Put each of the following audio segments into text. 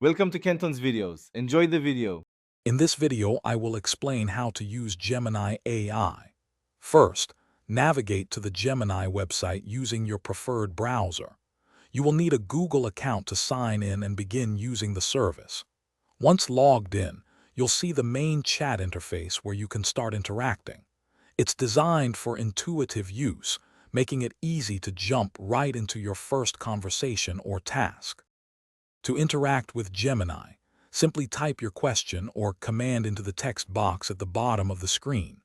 Welcome to Kenton's videos. Enjoy the video. In this video, I will explain how to use Gemini AI. First, navigate to the Gemini website using your preferred browser. You will need a Google account to sign in and begin using the service. Once logged in, you'll see the main chat interface where you can start interacting. It's designed for intuitive use, making it easy to jump right into your first conversation or task. To interact with Gemini, simply type your question or command into the text box at the bottom of the screen.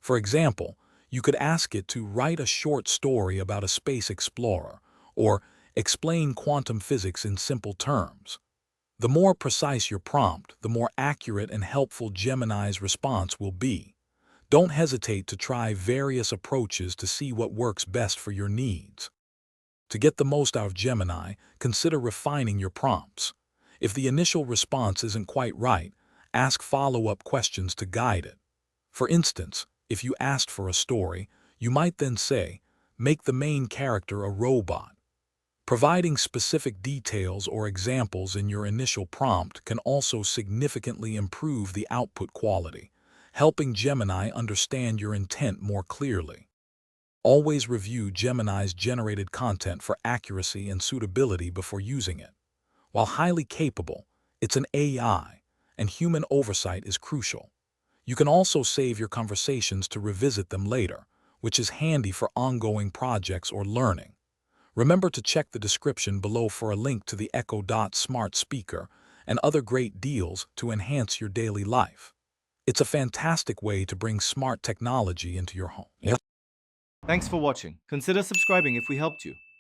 For example, you could ask it to write a short story about a space explorer or explain quantum physics in simple terms. The more precise your prompt, the more accurate and helpful Gemini's response will be. Don't hesitate to try various approaches to see what works best for your needs. To get the most out of Gemini, consider refining your prompts. If the initial response isn't quite right, ask follow-up questions to guide it. For instance, if you asked for a story, you might then say, "Make the main character a robot." Providing specific details or examples in your initial prompt can also significantly improve the output quality, helping Gemini understand your intent more clearly. Always review Gemini's generated content for accuracy and suitability before using it. While highly capable, it's an AI, and human oversight is crucial. You can also save your conversations to revisit them later, which is handy for ongoing projects or learning. Remember to check the description below for a link to the Echo Dot smart speaker and other great deals to enhance your daily life. It's a fantastic way to bring smart technology into your home. Thanks for watching. Consider subscribing if we helped you.